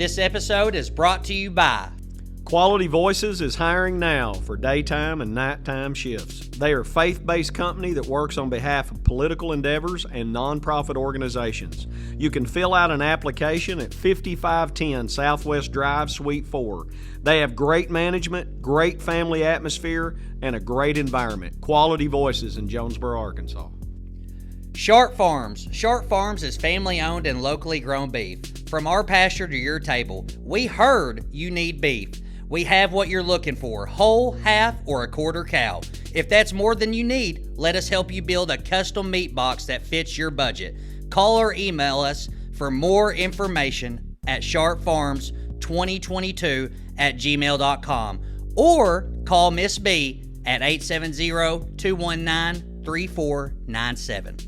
This episode is brought to you by Quality Voices is hiring now for daytime and nighttime shifts. They are a faith-based company that works on behalf of political endeavors and nonprofit organizations. You can fill out an application at 5510 Southwest Drive, Suite 4. They have great management, great family atmosphere, and a great environment. Quality Voices in Jonesboro, Arkansas. Sharp Farms. Sharp Farms is family-owned and locally grown beef. From our pasture to your table, we heard you need beef. We have what you're looking for, whole, half, or a quarter cow. If that's more than you need, let us help you build a custom meat box that fits your budget. Call or email us for more information at sharpfarms2022@gmail.com or call Miss B at 870-219-3497.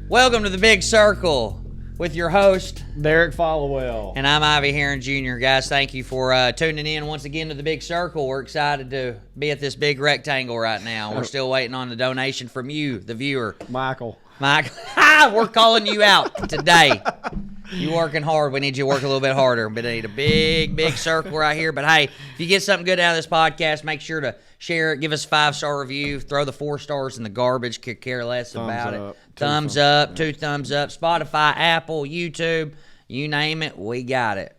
Welcome to the Big Circle with your host, Derek Followell. and I'm Ivy Heron Jr. Guys, thank you for tuning in once again to the Big Circle. We're excited to be at this big rectangle right now. We're still waiting on the donation from you, the viewer. Michael. Mike, we're calling you out today. You working hard. We need you to work a little bit harder. We need a big circle right here. But hey, if you get something good out of this podcast, make sure to share it. Give us a 5-star review. Throw the 4 stars in the garbage. Could care less about it. Thumbs up, 2 thumbs up. Spotify, Apple, YouTube, you name it, we got it.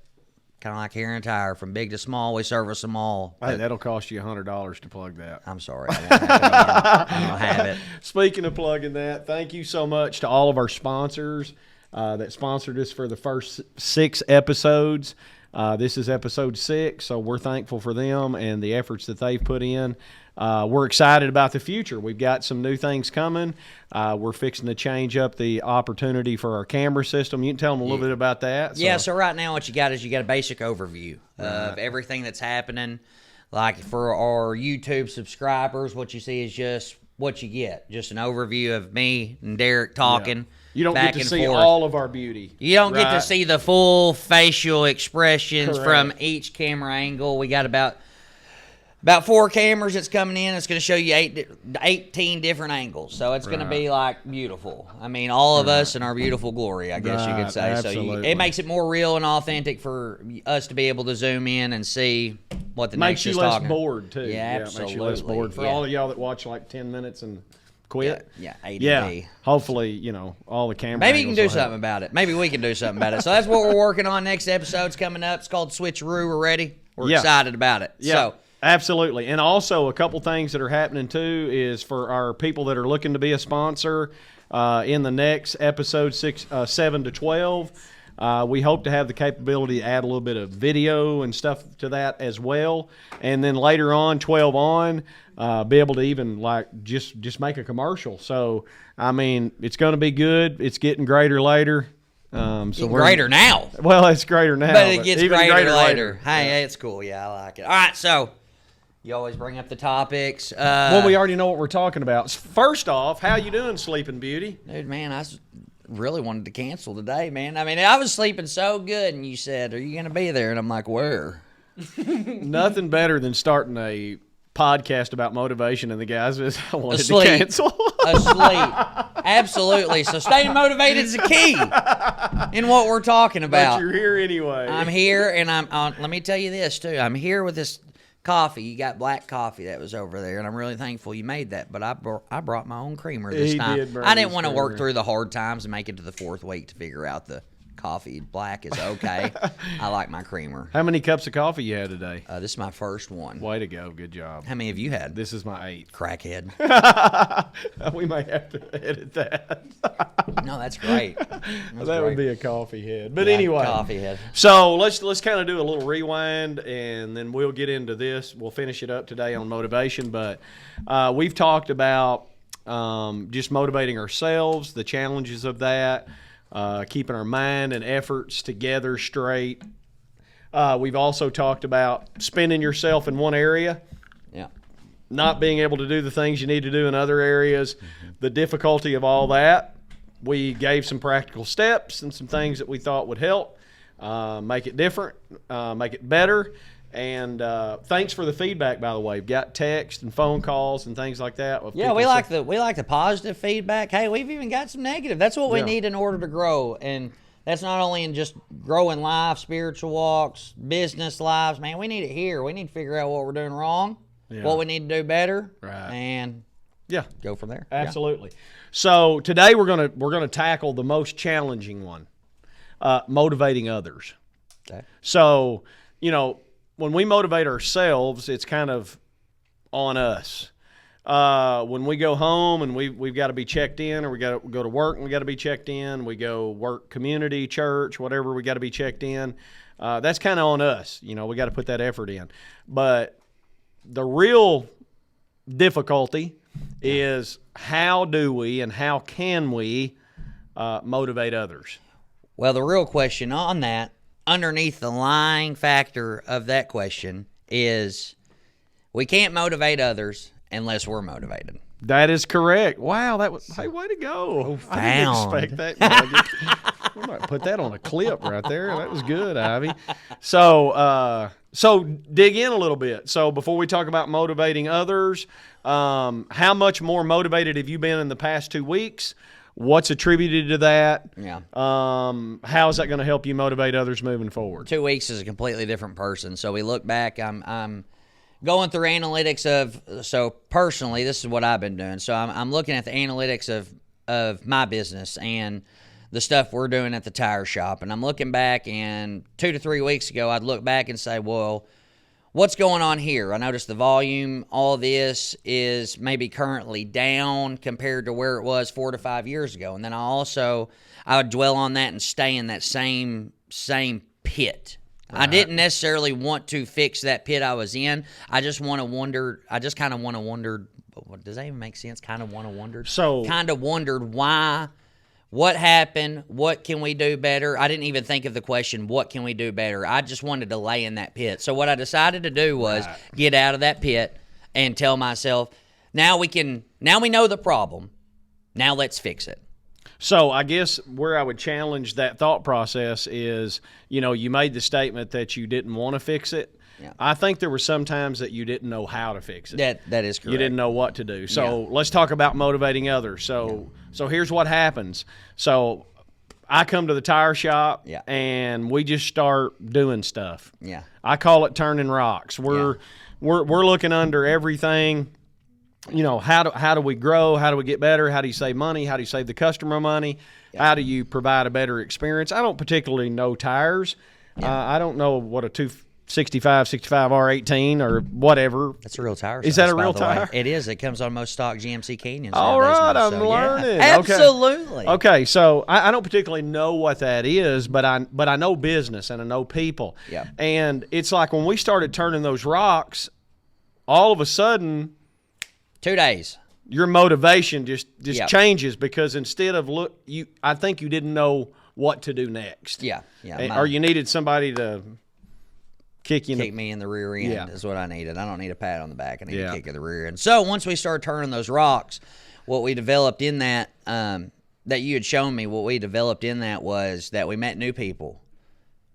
Kind of like Heron Tire, from big to small, we service them all. Hey, that'll cost you $100 to plug that. I'm sorry, I won't have it. I don't have it. Speaking of plugging that, thank you so much to all of our sponsors that sponsored us for the first 6 episodes. This is episode 6, so we're thankful for them and the efforts that they've put in. We're excited about the future. We've got some new things coming. We're fixing to change up the opportunity for our camera system. You can tell them a little bit about that. Yeah, so right now what you got is you got a basic overview of everything that's happening. Like for our YouTube subscribers, what you see is just what you get. Just an overview of me and Derek talking. Yeah. You don't back get to and see forth. all of our beauty. You don't get to right? see the full facial expressions Correct. from each camera angle. We got about 4 cameras that's coming in. It's going to show you 18 different angles. So it's going to be like beautiful. I mean, all of us in our beautiful glory, I guess you could say. Absolutely. So it makes it more real and authentic for us to be able to zoom in and see what the Makes next you is less talking. bored, too. Yeah, Makes you less absolutely. bored. For Yeah. all of y'all that watch like 10 minutes and quit. Yeah, A to Yeah. B. Hopefully, all the camera Maybe you can angles do will something help. about it. Maybe we can do something about it. So that's what we're working on. Next episode's coming up. It's called Switcheroo. We're ready. We're Yeah. excited about it. Yeah, So absolutely. And also a couple things that are happening too is for our people that are looking to be a sponsor in the next episode 7 to 12. We hope to have the capability to add a little bit of video and stuff to that as well. And then later on, 12 on, be able to even like just make a commercial. So, I mean, it's going to be good. It's getting greater later. So we're greater now. Well, it's greater now. But it gets even greater later. Hey, it's cool. Yeah, I like it. All right, so you always bring up the topics. Well, we already know what we're talking about. First off, how you doing, Sleeping Beauty? Dude, man, really wanted to cancel today, man. I mean, I was sleeping so good, and you said, "Are you going to be there?" And I'm like, "Where?" Nothing better than starting a podcast about motivation, and the guys just wanted Asleep. to cancel. Asleep. Absolutely. So staying motivated is the key in what we're talking But about. you're here anyway. I'm here, and I'm on. Let me tell you this too. I'm here with this coffee. You got black coffee that was over there, and I'm really thankful you made that. But I brought my own creamer this He time. did bring I didn't his want to work creamer. through the hard times and make it to the 4th week to figure out the coffee black is okay. I like my creamer. How many cups of coffee you had today? This is my first one. Way to go. Good job. How many have you had? This is my 8th. Crackhead. We may have to edit that. No, that's great. That would be a coffee head. But anyway. Coffee head. So let's kind of do a little rewind, and then we'll get into this. We'll finish it up today on motivation, but we've talked about just motivating ourselves, the challenges of that, keeping our mind and efforts together straight. We've also talked about spending yourself in one area, Yeah. not being able to do the things you need to do in other areas, the difficulty of all that. We gave some practical steps and some things that we thought would help make it different, make it better. And thanks for the feedback, by the way. We've got text and phone calls and things like that. Yeah, we like the positive feedback. Hey, we've even got some negative. That's what we need in order to grow. And That's not only in just growing life, spiritual walks, business lives. Man, we need it here. We need to figure out what we're doing wrong, what we need to do better, and go from there. Absolutely. So today we're gonna tackle the most challenging one, motivating others. Okay. So when we motivate ourselves, it's kind of on us. When we go home and we've got to be checked in, or we got to go to work and we got to be checked in, we go work, community, church, whatever, we got to be checked in. That's kind of on us. We got to put that effort in. But the real difficulty is how do we and how can we motivate others? Well, the real question on that, underneath the lying factor of that question, is we can't motivate others unless we're motivated. That is correct. Wow, that was hey, way to go! I didn't expect that. We might put that on a clip right there. That was good, Ivy. So dig in a little bit. So before we talk about motivating others, how much more motivated have you been in the past 2 weeks? What's attributed to that? Yeah. How is that going to help you motivate others moving forward? 2 weeks is a completely different person. So we look back. I'm going through analytics so personally, this is what I've been doing. So I'm looking at the analytics of my business and the stuff we're doing at the tire shop. And I'm looking back, and 2 to 3 weeks ago, I'd look back and say, well, what's going on here? I noticed the volume, all this is maybe currently down compared to where it was 4 to 5 years ago. And then I would dwell on that and stay in that same pit. Right. I didn't necessarily want to fix that pit I was in. I just kind of wondered, does that even make sense? Kind of wondered why, what happened, what can we do better? I didn't even think of the question, what can we do better? I just wanted to lay in that pit. So what I decided to do was get out of that pit and tell myself, now we know the problem. Now let's fix it. So I guess where I would challenge that thought process is, you made the statement that you didn't want to fix it. Yeah. I think there were some times that you didn't know how to fix it. That is correct. You didn't know what to do. So let's talk about motivating others. So here's what happens. So I come to the tire shop and we just start doing stuff. Yeah. I call it turning rocks. We're looking under everything. How do we grow? How do we get better? How do you save money? How do you save the customer money? Yeah. How do you provide a better experience? I don't particularly know tires. Yeah. I don't know what a 265, 65 R18 or whatever. That's a real tire. Is that a real tire? Way. It is. It comes on most stock GMC Canyons. All right, I'm learning. Yeah. Absolutely. Okay, so I don't particularly know what that is, but I know business and I know people. Yeah. And it's like when we started turning those rocks, all of a sudden, 2 days, your motivation just changes, because instead of I think you didn't know what to do next. Yeah. Or you needed somebody to kick me in the rear end is what I needed. I don't need a pat on the back. I need a kick in the rear end. So once we started turning those rocks, what we developed in that, that you had shown me, what we developed in that was that we met new people.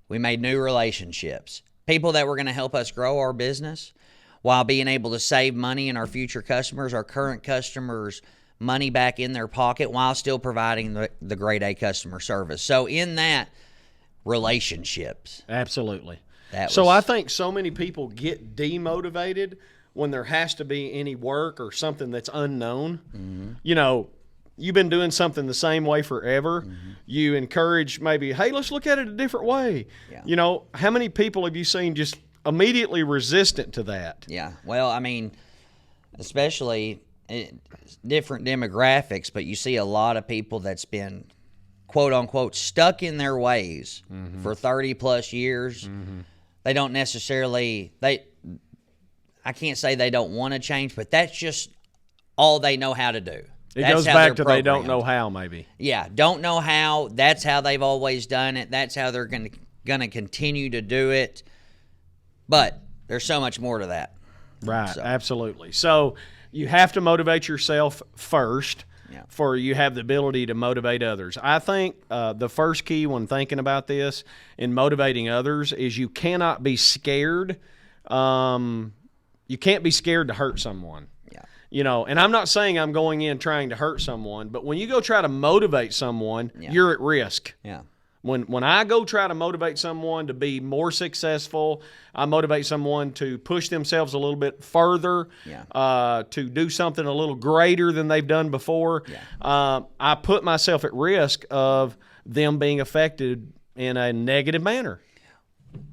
We made new relationships. People that were going to help us grow our business while being able to save money in our future customers, our current customers, money back in their pocket while still providing the grade A customer service. So in that, relationships. Absolutely. So I think so many people get demotivated when there has to be any work or something that's unknown. Mm-hmm. You've been doing something the same way forever. Mm-hmm. You encourage maybe, hey, let's look at it a different way. Yeah. How many people have you seen just immediately resistant to that? Yeah. Well, I mean, especially different demographics, but you see a lot of people that's been, quote unquote, stuck in their ways for 30 plus years. Mm-hmm. They don't necessarily, I can't say they don't want to change, but that's just all they know how to do. It goes back to they don't know how, maybe. Yeah, don't know how. That's how they've always done it. That's how they're going to continue to do it. But there's so much more to that. Right, absolutely. So you have to motivate yourself first for you have the ability to motivate others. I think the first key when thinking about this in motivating others is you cannot be scared. You can't be scared to hurt someone. Yeah. And I'm not saying I'm going in trying to hurt someone, but when you go try to motivate someone, you're at risk. Yeah. When I go try to motivate someone to be more successful, I motivate someone to push themselves a little bit further, to do something a little greater than they've done before. I put myself at risk of them being affected in a negative manner.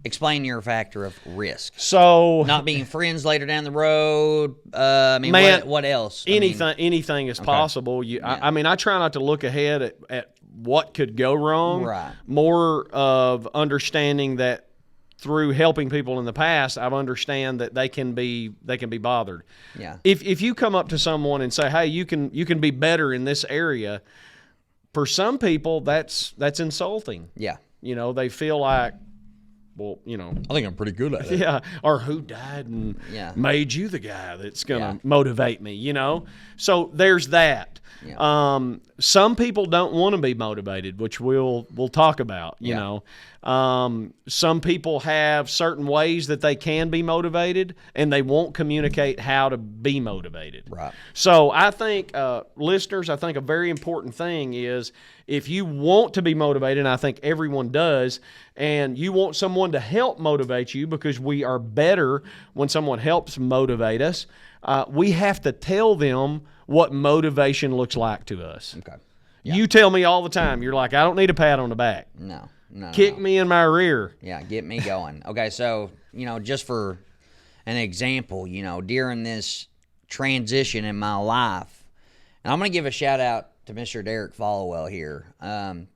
Explain your factor of risk. So not being friends later down the road. What else? Anything is possible. I try not to look ahead at what could go wrong. Right. More of understanding that through helping people in the past, I've understand that they can be bothered. Yeah. If you come up to someone and say, "Hey, you can be better in this area," for some people that's insulting. Yeah. They feel like, well, I think I'm pretty good at it. Yeah, or who died and made you the guy that's going to motivate me, So there's that. Yeah. Some people don't want to be motivated, which we'll talk about, you know. Some people have certain ways that they can be motivated, and they won't communicate how to be motivated. Right. So I think, listeners, I think a very important thing is if you want to be motivated, and I think everyone does, and you want someone to help motivate you because we are better when someone helps motivate us, we have to tell them what motivation looks like to us. Okay. Yeah. You tell me all the time, you're like, I don't need a pat on the back. No. Kick me in my rear. Yeah, get me going. Okay, so, just for an example, during this transition in my life, and I'm going to give a shout out to Mr. Derek Followell here.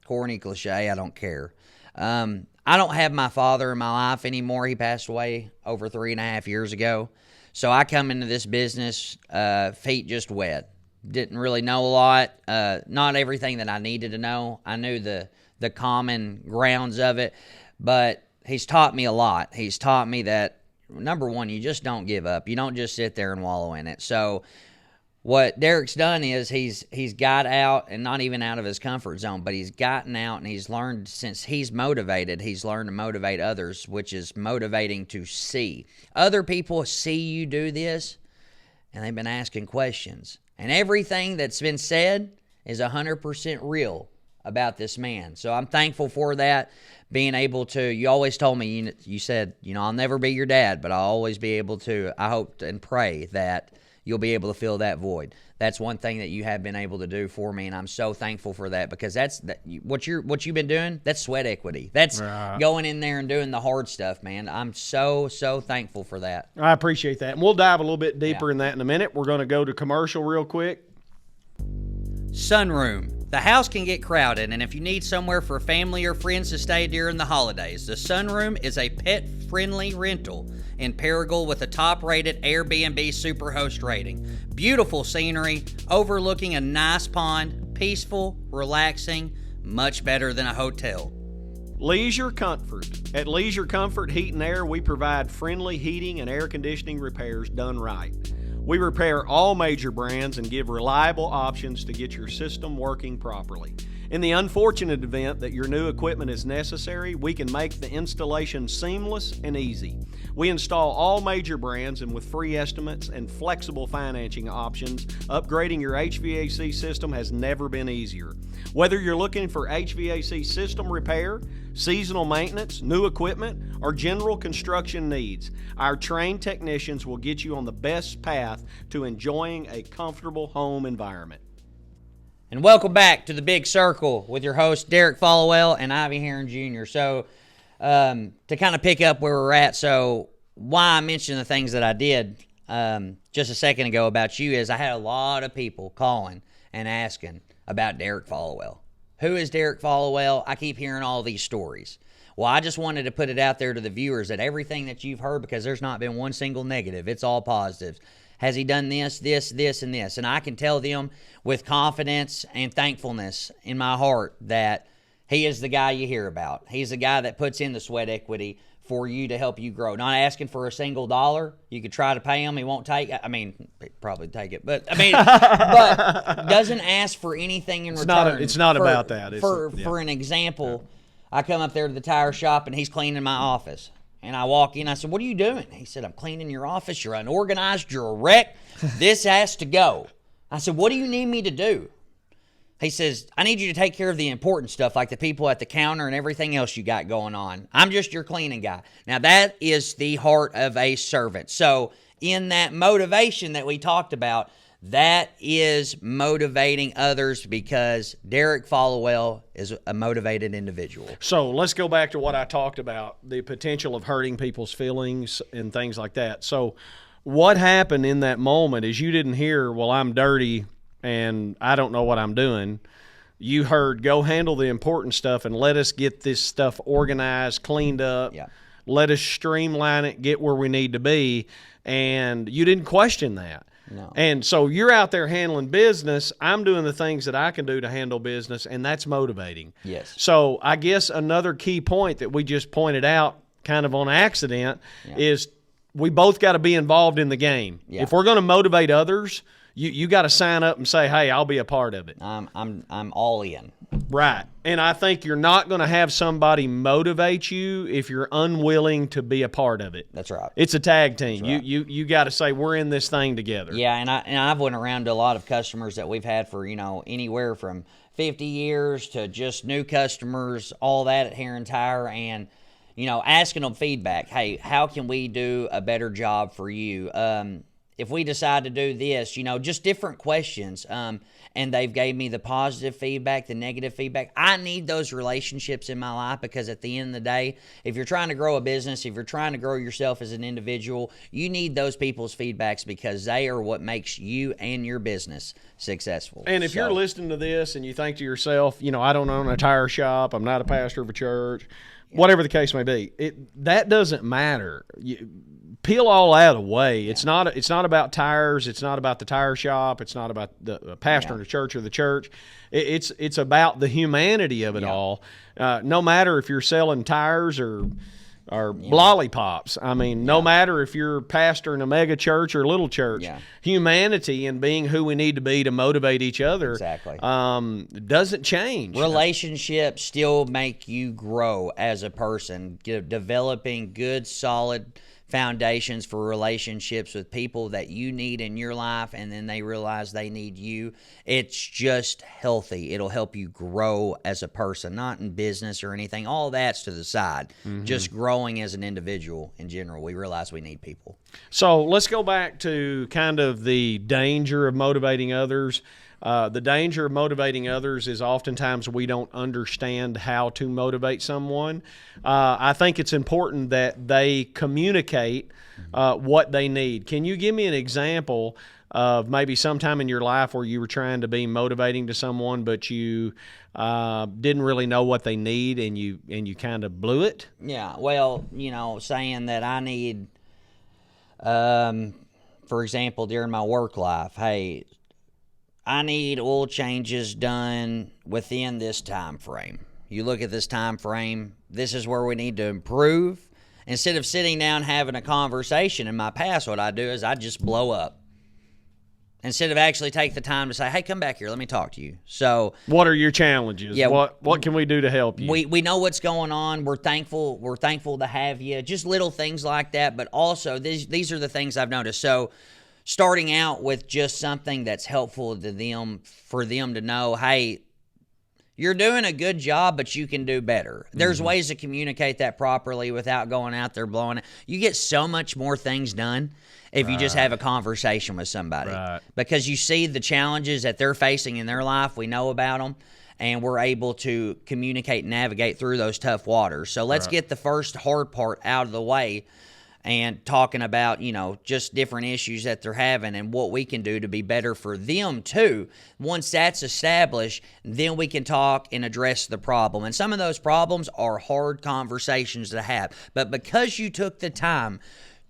Corny cliche, I don't care. I don't have my father in my life anymore. He passed away over 3.5 years ago. So I come into this business, feet just wet. Didn't really know a lot. Not everything that I needed to know. I knew the common grounds of it, but he's taught me a lot. He's taught me that, number one, you just don't give up. You don't just sit there and wallow in it. So what Derek's done is he's got out, and not even out of his comfort zone, but he's gotten out and he's learned, since he's motivated, he's learned to motivate others, which is motivating to see. Other people see you do this, and they've been asking questions. And everything that's been said is 100% real about this man. So I'm thankful for that, being able to, you always told me, you said, I'll never be your dad, but I'll always be able to, I hope and pray that you'll be able to fill that void. That's one thing that you have been able to do for me, and I'm so thankful for that, because what you've been doing. That's sweat equity. That's going in there and doing the hard stuff, man. I'm so thankful for that. I appreciate that, and we'll dive a little bit deeper in that in a minute. We're going to go to commercial real quick. Sunroom. The house can get crowded, and if you need somewhere for family or friends to stay during the holidays, the Sunroom is a pet-friendly rental in Paragould with a top-rated Airbnb Superhost rating. Beautiful scenery, overlooking a nice pond, peaceful, relaxing, much better than a hotel. Leisure Comfort. At Leisure Comfort Heat and Air, we provide friendly heating and air conditioning repairs done right. We repair all major brands and give reliable options to get your system working properly. In the unfortunate event that your new equipment is necessary, we can make the installation seamless and easy. We install all major brands, and with free estimates and flexible financing options, upgrading your HVAC system has never been easier. Whether you're looking for HVAC system repair, seasonal maintenance, new equipment, or general construction needs, our trained technicians will get you on the best path to enjoying a comfortable home environment. And welcome back to the Big Circle with your host, Derek Followell and Ivy Heron Jr. So, to kind of pick up where we're at, so why I mentioned the things that I did just a second ago about you is I had a lot of people calling and asking about Derek Followell. Who is Derek Followell? I keep hearing all these stories. Well, I just wanted to put it out there to the viewers that everything that you've heard, because there's not been one single negative. It's all positives. Has he done this, and this? And I can tell them with confidence and thankfulness in my heart that he is the guy you hear about. He's the guy that puts in the sweat equity for you to help you grow. Not asking for a single dollar. You could try to pay him. He won't take it. I mean, he'd probably take it. But, but doesn't ask for anything in return. It's not about that. For an example, I come up there to the tire shop, and he's cleaning my office. And I walk in, I said, "What are you doing?" He said, "I'm cleaning your office. You're unorganized. You're a wreck. This has to go." I said, "What do you need me to do?" He says, I need you to take care of the important stuff like the people at the counter and everything else you got going on. I'm just your cleaning guy. Now, that is the heart of a servant. So in that motivation that we talked about, that is motivating others because Derek Followell is a motivated individual. So let's go back to what I talked about, the potential of hurting people's feelings and things like that. So what happened in that moment is you didn't hear, well, I'm dirty and I don't know what I'm doing. You heard, go handle the important stuff and let us get this stuff organized, cleaned up. Yeah. Let us streamline it, get where we need to be. And you didn't question that. No. And so you're out there handling business. I'm doing the things that I can do to handle business, and that's motivating. Yes. So I guess another key point that we just pointed out kind of on accident is we both got to be involved in the game. Yeah. If we're going to motivate others, you got to sign up and say, hey, I'll be a part of it. I'm all in. Right. And I think you're not going to have somebody motivate you if you're unwilling to be a part of it. That's right. It's a tag team. Right. You got to say, we're in this thing together. Yeah, and I've went around to a lot of customers that we've had for, anywhere from 50 years to just new customers, all that at Heron Tire, and, asking them feedback. Hey, how can we do a better job for you? If we decide to do this, just different questions. And they've gave me the positive feedback, the negative feedback. I need those relationships in my life because at the end of the day, if you're trying to grow a business, if you're trying to grow yourself as an individual, you need those people's feedbacks because they are what makes you and your business successful. And if you're listening to this and you think to yourself, I don't own a tire shop, I'm not a pastor of a church, whatever the case may be, that doesn't matter. Peel all that away. Yeah. It's not about tires. It's not about the tire shop. It's not about the pastor in the church or the church. It's about the humanity of it all. No matter if you're selling tires or lollipops. I mean, no matter if you're pastor in a mega church or little church, humanity and being who we need to be to motivate each other doesn't change. Relationships still make you grow as a person, developing good, solid foundations for relationships with people that you need in your life, and then they realize they need you. It's just healthy. It'll help you grow as a person, not in business or anything. All that's to the side. Just growing as an individual in general. We realize we need people. So let's go back to kind of the danger of motivating others. The danger of motivating others is oftentimes we don't understand how to motivate someone. I think it's important that they communicate what they need. Can you give me an example of maybe sometime in your life where you were trying to be motivating to someone, but you didn't really know what they need and you kind of blew it? Yeah, well, saying that I need, for example, during my work life, hey, I need oil changes done within this time frame. You look at this time frame, this is where we need to improve. Instead of sitting down having a conversation, in my past, what I do is I just blow up. Instead of actually take the time to say, hey, come back here, let me talk to you. So what are your challenges? Yeah, what can we do to help you? We know what's going on. We're thankful to have you. Just little things like that, but also these are the things I've noticed. So starting out with just something that's helpful to them, for them to know, hey, you're doing a good job, but you can do better. There's ways to communicate that properly without going out there blowing it. You get so much more things done if you just have a conversation with somebody. Because you see the challenges that they're facing in their life. We know about them, and we're able to communicate and navigate through those tough waters. So let's get the first hard part out of the way and talking about, just different issues that they're having and what we can do to be better for them too. Once that's established, then we can talk and address the problem. And some of those problems are hard conversations to have. But because you took the time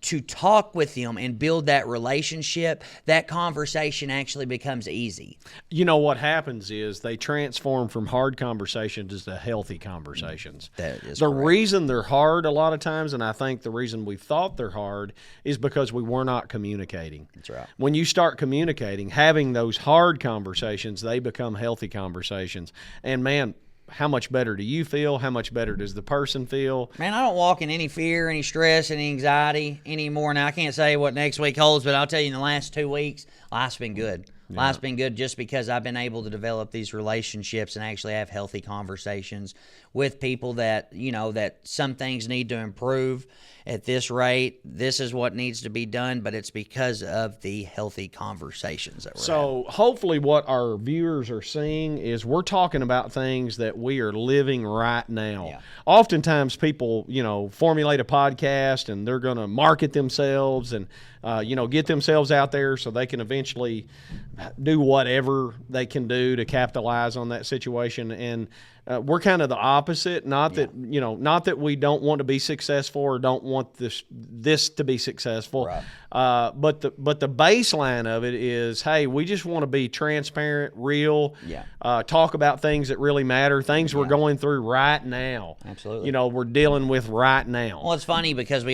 to talk with them and build that relationship, that conversation actually becomes easy. What happens is they transform from hard conversations to healthy conversations. That is the correct. reason they're hard a lot of times, and I think the reason we thought they're hard, is because we were not communicating. That's right. When you start communicating, having those hard conversations, they become healthy conversations. And man, how much better do you feel? How much better does the person feel? Man, I don't walk in any fear, any stress, any anxiety anymore. Now, I can't say what next week holds, but I'll tell you in the last 2 weeks, life's been good. Life's been good just because I've been able to develop these relationships and actually have healthy conversations with people that, that some things need to improve at this rate. This is what needs to be done, but it's because of the healthy conversations that we're having. So hopefully what our viewers are seeing is we're talking about things that we are living right now. Yeah. Oftentimes people, formulate a podcast and they're going to market themselves and, get themselves out there so they can eventually do whatever they can do to capitalize on that situation. And we're kind of the opposite. Not that we don't want to be successful or don't want this to be successful. Right. But the baseline of it is, hey, we just want to be transparent, real. Yeah. Talk about things that really matter, things we're going through right now. Absolutely. We're dealing with right now. Well, it's funny because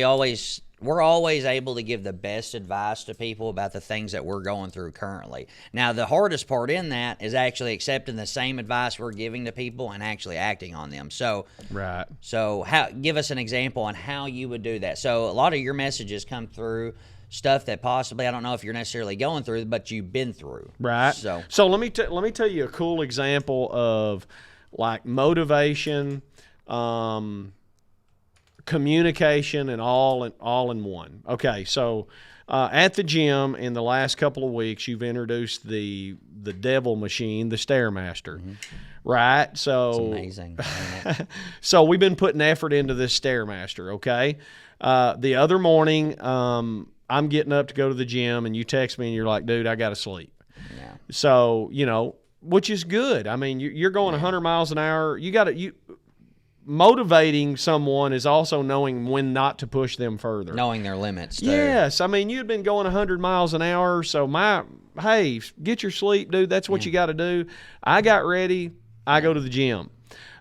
we're always able to give the best advice to people about the things that we're going through currently. Now, the hardest part in that is actually accepting the same advice we're giving to people and actually acting on them. So, Right. So, give us an example on how you would do that. So, a lot of your messages come through stuff that possibly, I don't know if you're necessarily going through, but you've been through. Right. So let me tell you a cool example of like motivation, communication, and all in one. Okay, so at the gym in the last couple of weeks, you've introduced the devil machine, the Stairmaster, right? So It's amazing. so we've been putting effort into this Stairmaster. Okay, the other morning, I'm getting up to go to the gym, and you text me, and you're like, "Dude, I got to sleep." Yeah. So which is good. I mean, you're going 100 miles an hour. Motivating someone is also knowing when not to push them further. Knowing their limits, too. Yes. I mean, you'd been going 100 miles an hour, so hey, get your sleep, dude. That's what you got to do. I got ready. I go to the gym.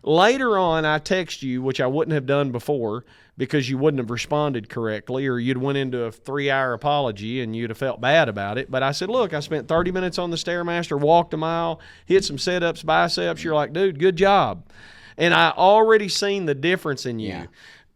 Later on, I text you, which I wouldn't have done before because you wouldn't have responded correctly, or you'd went into a 3-hour apology and you'd have felt bad about it. But I said, look, I spent 30 minutes on the Stairmaster, walked a mile, hit some sit-ups, biceps. You're like, dude, good job. And I already seen the difference in you. Yeah.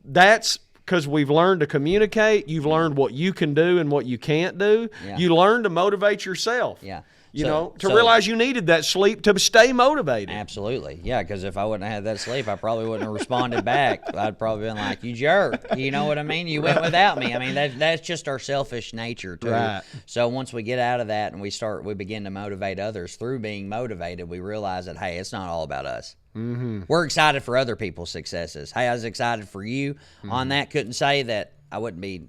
That's because we've learned to communicate. You've learned what you can do and what you can't do. Yeah. You learn to motivate yourself. Yeah. To realize you needed that sleep to stay motivated. Absolutely. Yeah, because if I wouldn't have had that sleep, I probably wouldn't have responded back. I'd probably been like, you jerk. You know what I mean? You went without me. I mean, that's just our selfish nature, too. Right. So once we get out of that and we begin to motivate others through being motivated, we realize that, hey, it's not all about us. Mm-hmm. We're excited for other people's successes. Hey, I was excited for you on that. Couldn't say that I wouldn't be,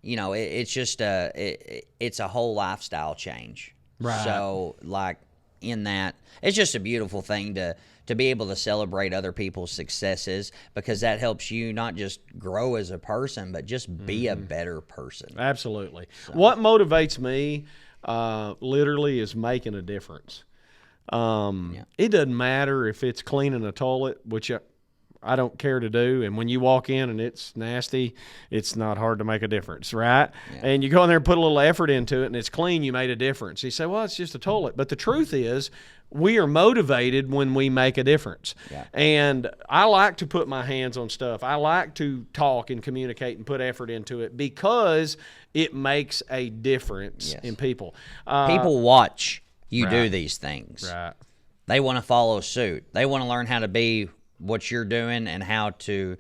it's just it's a whole lifestyle change. Right. So, like, in that, it's just a beautiful thing to be able to celebrate other people's successes, because that helps you not just grow as a person, but just be a better person. Absolutely. So. What motivates me literally is making a difference. It doesn't matter if it's cleaning a toilet, which I don't care to do. And when you walk in and it's nasty, it's not hard to make a difference, right? Yeah. And you go in there and put a little effort into it and it's clean, you made a difference. You say, well, it's just a toilet. But the truth is, we are motivated when we make a difference. Yeah. And I like to put my hands on stuff. I like to talk and communicate and put effort into it because it makes a difference in people. People watch you do these things. Right. They want to follow suit. They want to learn how to be what you're doing and how to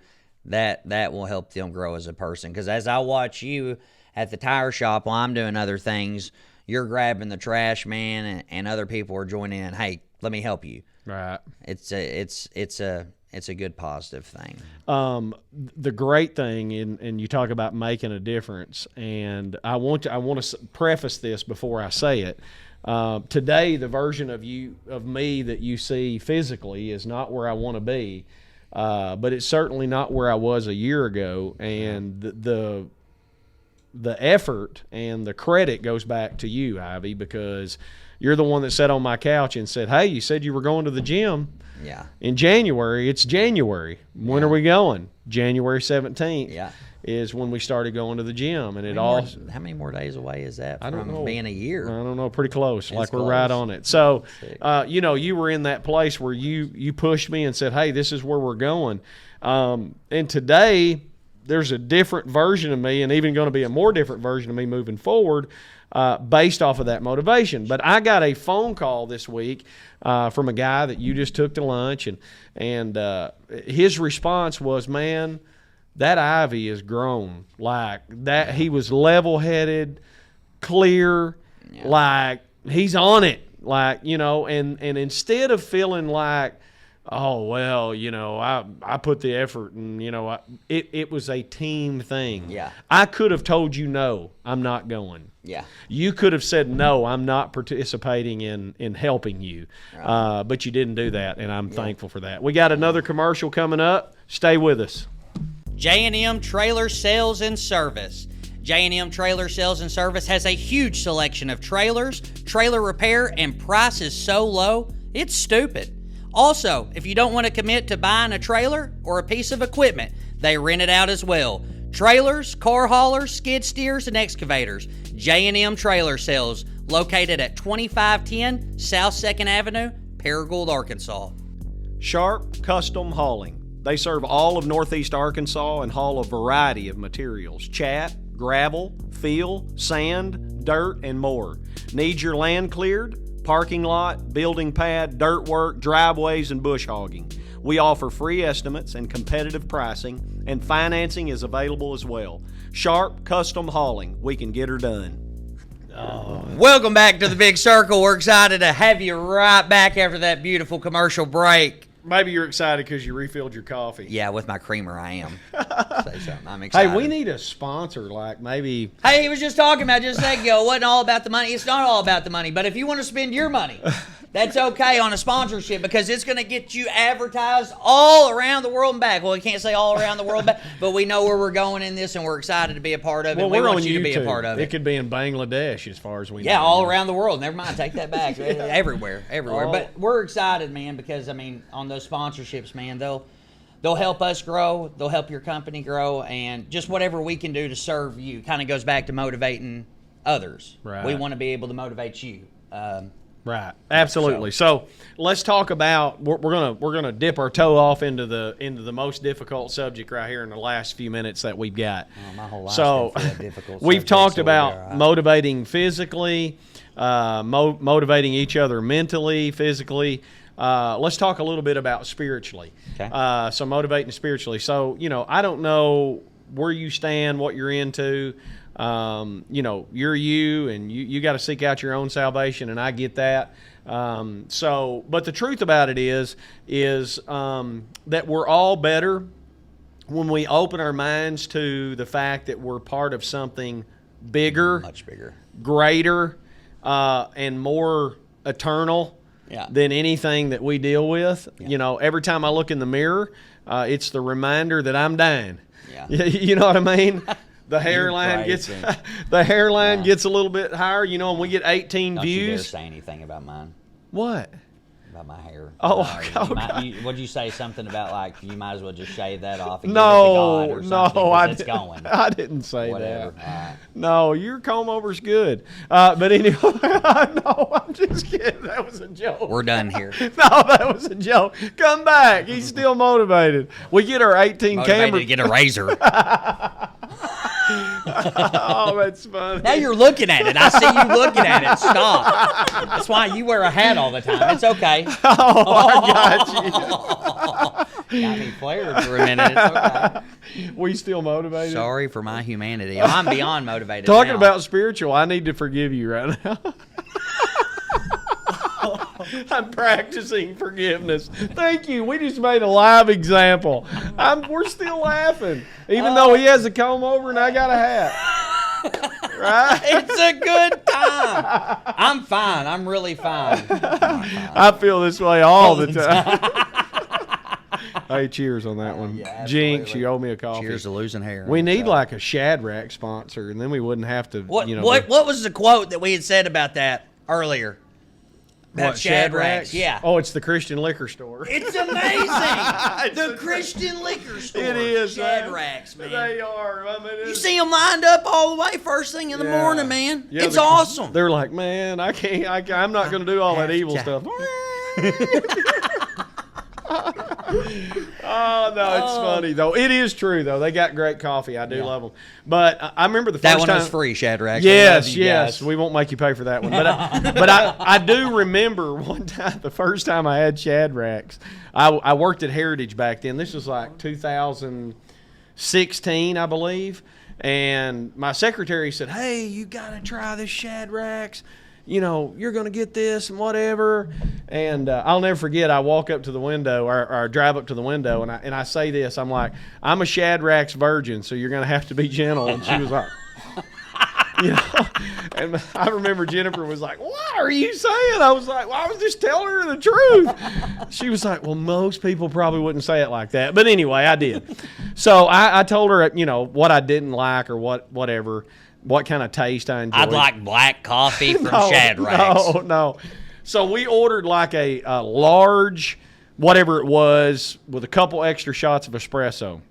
that will help them grow as a person. Because as I watch you at the tire shop while I'm doing other things, you're grabbing the trash man and other people are joining in. Hey, let me help you. Right. It's a good positive thing. The great thing, and you talk about making a difference, and I want to preface this before I say it. Today, the version of me that you see physically is not where I want to be, but it's certainly not where I was a year ago. And the effort and the credit goes back to you, Ivy, because you're the one that sat on my couch and said, "Hey, you said you were going to the gym." Yeah. In January, it's January. When are we going? January 17th. Yeah. Is when we started going to the gym, and how many more days away is that from being a year? I don't know, pretty close. We're close. right on it. So, you were in that place where you pushed me and said, "Hey, this is where we're going." And today, there's a different version of me, and even going to be a more different version of me moving forward, based off of that motivation. But I got a phone call this week from a guy that you just took to lunch, and his response was, "Man, that Ivy has grown. Like that, he was level-headed, clear, like he's on it. Like, you know, and instead of feeling like, oh, well, you know, I put the effort and, you know, it was a team thing. Yeah. I could have told you, no, I'm not going. Yeah. You could have said, no, I'm not participating in helping you. Right. But you didn't do that, and I'm thankful for that. We got another commercial coming up. Stay with us. J&M Trailer Sales and Service. J&M Trailer Sales and Service has a huge selection of trailers, trailer repair, and prices so low, it's stupid. Also, if you don't want to commit to buying a trailer or a piece of equipment, they rent it out as well. Trailers, car haulers, skid steers, and excavators. J&M Trailer Sales, located at 2510 South 2nd Avenue, Paragould, Arkansas. Sharp Custom Hauling. They serve all of Northeast Arkansas and haul a variety of materials: chat, gravel, fill, sand, dirt, and more. Need your land cleared? Parking lot, building pad, dirt work, driveways, and bush hogging. We offer free estimates and competitive pricing, and financing is available as well. Sharp Custom Hauling. We can get her done. Welcome back to the Big Circle. We're excited to have you right back after that beautiful commercial break. Maybe you're excited because you refilled your coffee. Yeah, with my creamer, I am. Say something. I'm excited. Hey, we need a sponsor, like maybe. Hey, he was just talking about just a second ago. It wasn't all about the money. It's not all about the money. But if you want to spend your money, that's okay on a sponsorship, because it's going to get you advertised all around the world and back. Well, we can't say all around the world and back, but we know where we're going in this, and we're excited to be a part of it. Well, we we're want on you to YouTube. be a part of it. It could be in Bangladesh, as far as we know. Yeah, all around the world. Never mind. Take that back. Everywhere. Oh. But we're excited, man, because, I mean, on those sponsorships, man, they'll help us grow. They'll help your company grow. And just whatever we can do to serve you kind of goes back to motivating others. Right. We want to be able to motivate you. Right, absolutely. So let's talk about. We're gonna dip our toe off into the most difficult subject right here in the last few minutes that we've got. Oh, my whole life's so been full of difficult we've subjects, talked so about we're all right. motivating physically, motivating each other mentally, physically. Let's talk a little bit about spiritually. Okay. So motivating spiritually. So, you know, I don't know where you stand, what you're into. You know, you're you, and you got to seek out your own salvation, and I get that. But the truth about it is that we're all better when we open our minds to the fact that we're part of something bigger, Much bigger. greater, and more eternal than anything that we deal with. Yeah. You know, every time I look in the mirror, it's the reminder that I'm dying. Yeah. You know what I mean? The hairline gets gets a little bit higher, you know, and we get 18 Don't views. You dare say anything about mine. What? About my hair. Oh, what'd you say? Something about, like, you might as well just shave that off and no, give it to God or something, it's going. I didn't say Whatever. that. Right. No, your comb over's good. But anyway, no, I'm just kidding. That was a joke. We're done here. No, that was a joke. Come back. He's still motivated. We get our 18 Motivated cameras. to get a razor. Oh, that's funny. Now you're looking at it. I see you looking at it. Stop. That's why you wear a hat all the time. It's okay. Oh, I got you. Got me flared for a minute. It's okay. We still motivated? Sorry for my humanity. I'm beyond motivated. Talking now. about spiritual, I need to forgive you right now. I'm practicing forgiveness. Thank you. We just made a live example. We're still laughing, even though he has a comb over and I got a hat. Right? It's a good time. I'm fine. I'm really fine. I feel this way all the time. Hey, cheers on that one. Yeah, Jinx, you owe me a coffee. Cheers to losing hair. We need like a Shadrach sponsor, and then we wouldn't have to. What you know, what was the quote that we had said about that earlier? About What, Shadrach's? Yeah. Oh, it's the Christian liquor store. It's amazing. The Christian liquor store. It is. Shadrach's, man. They are. I mean, You see them lined up all the way first thing in the morning, man. Yeah, it's awesome. They're like, man, I can't. I'm not going to do all that evil stuff. Oh, no, it's funny, though. It is true, though. They got great coffee. I do love them. But I remember the first That one time. was free, Shadrach. Yes, yes. We won't make you pay for that one. But I do remember one time, the first time I had Shadrachs, I worked at Heritage back then. This was like 2016, I believe. And my secretary said, hey, you got to try this Shadrachs. You know, you're going to get this and whatever. And I'll never forget, I walk up to the window or drive up to the window and I say this. I'm like, I'm a Shadrachs virgin, so you're going to have to be gentle. And she was like, you know, and I remember Jennifer was like, what are you saying? I was like, well, I was just telling her the truth. She was like, well, most people probably wouldn't say it like that. But anyway, I did. So I told her, you know, what I didn't like or whatever. What kind of taste I enjoyed. I'd like black coffee from Shadrachs. No. So we ordered like a large, whatever it was, with a couple extra shots of espresso.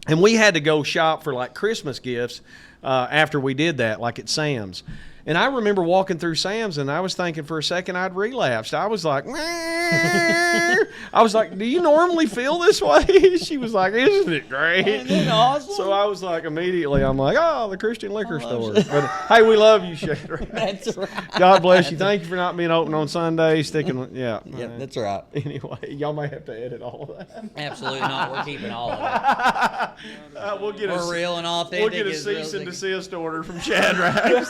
And we had to go shop for like Christmas gifts after we did that, like at Sam's. And I remember walking through Sam's, and I was thinking for a second I'd relapsed. I was like, do you normally feel this way? She was like, isn't it great? Isn't it awesome? So I was like, immediately, I'm like, oh, the Christian liquor store. But hey, we love you, Shadrach. That's right. God bless you. Thank you for not being open on Sundays. Sticking, yeah. Yeah, that's right. Anyway, y'all may have to edit all of that. Absolutely not. We're keeping all of it. We're real and authentic. We'll get a cease and desist order from Shadrach.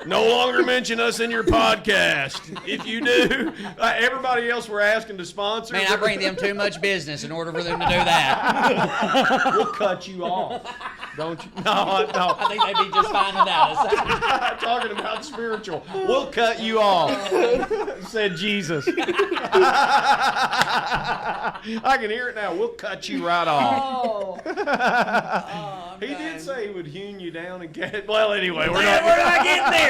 No longer mention us in your podcast. If you do, everybody else we're asking to sponsor. Man, I bring them too much business in order for them to do that. We'll cut you off. Don't you? No. I think they'd be just fine without us. Talking about spiritual. We'll cut you off, said Jesus. I can hear it now. We'll cut you right off. He did say he would hewn you down and get. Well, anyway, we're not getting there.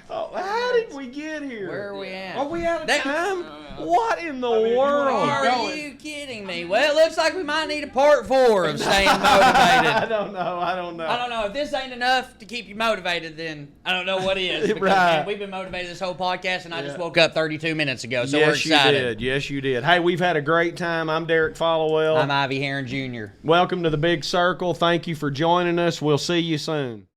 Oh, how did we get here? Where are we at? Are we out of time? What in the world? Are you kidding me? Well, it looks like we might need a part 4 of staying motivated. I don't know. I don't know. If this ain't enough to keep you motivated, then I don't know what is. Because, right. Man, we've been motivated this whole podcast, and I just woke up 32 minutes ago, so yes, we're excited. Yes, you did. Hey, we've had a great time. I'm Derek Followell. I'm Ivy Heron Jr. Welcome to the Big Circle. Thank you for joining us. We'll see you soon.